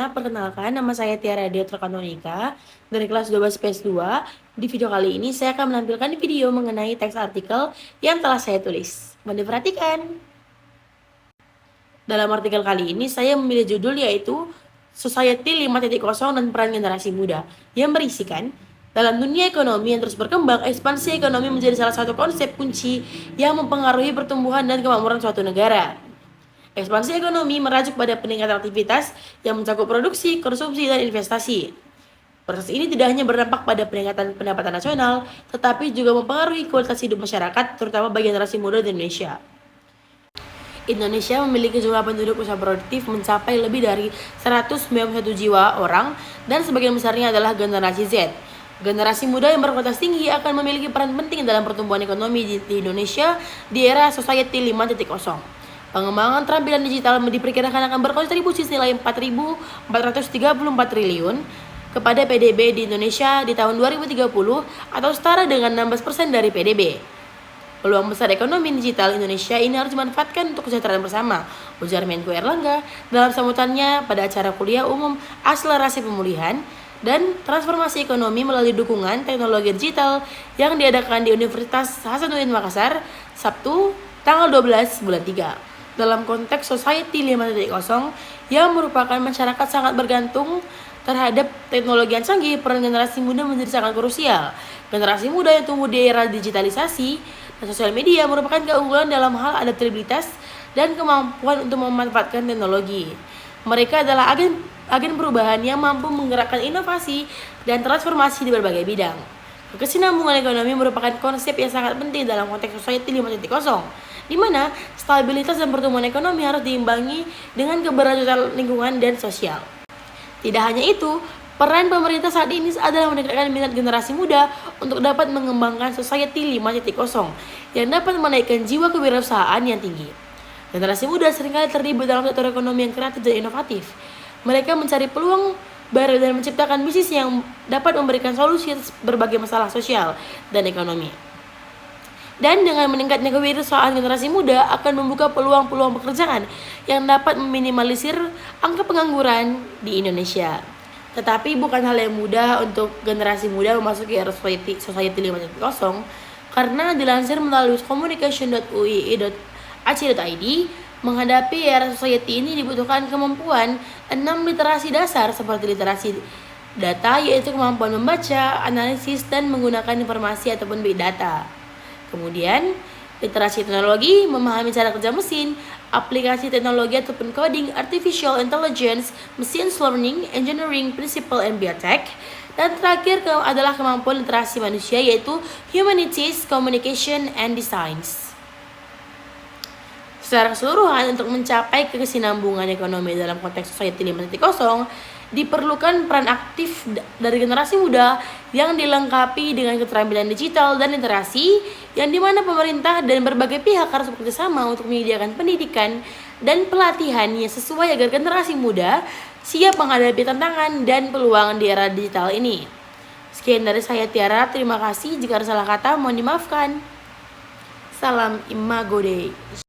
perkenalkan nama saya Tiara Deotrokanonika dari kelas 12 PS2. Di video kali ini saya akan menampilkan video mengenai teks artikel yang telah saya tulis. Mohon diperhatikan. Dalam artikel kali ini saya memilih judul yaitu Society 5.0 dan Peran Generasi Muda yang berisikan dalam dunia ekonomi yang terus berkembang, ekspansi ekonomi menjadi salah satu konsep kunci yang mempengaruhi pertumbuhan dan kemakmuran suatu negara. Ekspansi ekonomi merujuk pada peningkatan aktivitas yang mencakup produksi, konsumsi, dan investasi. Proses ini tidak hanya berdampak pada peningkatan pendapatan nasional, tetapi juga mempengaruhi kualitas hidup masyarakat, terutama bagi generasi muda di Indonesia. Indonesia memiliki jumlah penduduk usia produktif mencapai lebih dari 191 jiwa orang, dan sebagian besarnya adalah generasi Z. Generasi muda yang berkualitas tinggi akan memiliki peran penting dalam pertumbuhan ekonomi di Indonesia di era Society 5.0. Pengembangan keterampilan digital diperkirakan akan berkontribusi senilai 4.434 triliun kepada PDB di Indonesia di tahun 2030 atau setara dengan 16% dari PDB. Peluang besar ekonomi digital Indonesia ini harus dimanfaatkan untuk kesejahteraan bersama, ujar Menko Erlangga dalam sambutannya pada acara kuliah umum Akselerasi Pemulihan dan Transformasi Ekonomi melalui dukungan teknologi digital yang diadakan di Universitas Hasanuddin Makassar, Sabtu, tanggal 12 bulan 3. Dalam konteks Society 5.0 yang merupakan masyarakat sangat bergantung terhadap teknologi yang canggih, peran generasi muda menjadi sangat krusial. Generasi muda yang tumbuh di era digitalisasi dan sosial media merupakan keunggulan dalam hal adaptabilitas dan kemampuan untuk memanfaatkan teknologi. Mereka adalah agen perubahan yang mampu menggerakkan inovasi dan transformasi di berbagai bidang. Kesinambungan ekonomi merupakan konsep yang sangat penting dalam konteks Society 5.0, di mana stabilitas dan pertumbuhan ekonomi harus diimbangi dengan keberlanjutan lingkungan dan sosial. Tidak hanya itu, peran pemerintah saat ini adalah meningkatkan minat generasi muda untuk dapat mengembangkan Society 5.0 yang dapat menaikkan jiwa kewirausahaan yang tinggi. Generasi muda seringkali terlibat dalam sektor ekonomi yang kreatif dan inovatif. Mereka mencari peluang baru dan menciptakan bisnis yang dapat memberikan solusi atas berbagai masalah sosial dan ekonomi. Dan dengan meningkatnya kewirausahaan generasi muda akan membuka peluang-peluang pekerjaan yang dapat meminimalisir angka pengangguran di Indonesia. Tetapi bukan hal yang mudah untuk generasi muda memasuki era Society 5.0 karena dilansir melalui communication.uii.ac.id, menghadapi era society ini dibutuhkan kemampuan 6 literasi dasar seperti literasi data, yaitu kemampuan membaca, analisis, dan menggunakan informasi ataupun big data. Kemudian, literasi teknologi, memahami cara kerja mesin, aplikasi teknologi ataupun coding, artificial intelligence, machine learning, engineering, principle, and biotech. Dan terakhir adalah kemampuan literasi manusia, yaitu humanities, communication, and designs. Secara keseluruhan, untuk mencapai kesinambungan ekonomi dalam konteks Society 5.0, diperlukan peran aktif dari generasi muda yang dilengkapi dengan keterampilan digital dan literasi, yang dimana pemerintah dan berbagai pihak harus bekerjasama untuk menyediakan pendidikan dan pelatihan yang sesuai agar generasi muda siap menghadapi tantangan dan peluang di era digital ini. Sekian dari saya Tiara, terima kasih. Jika ada salah kata mohon dimaafkan. Salam Imago Dei.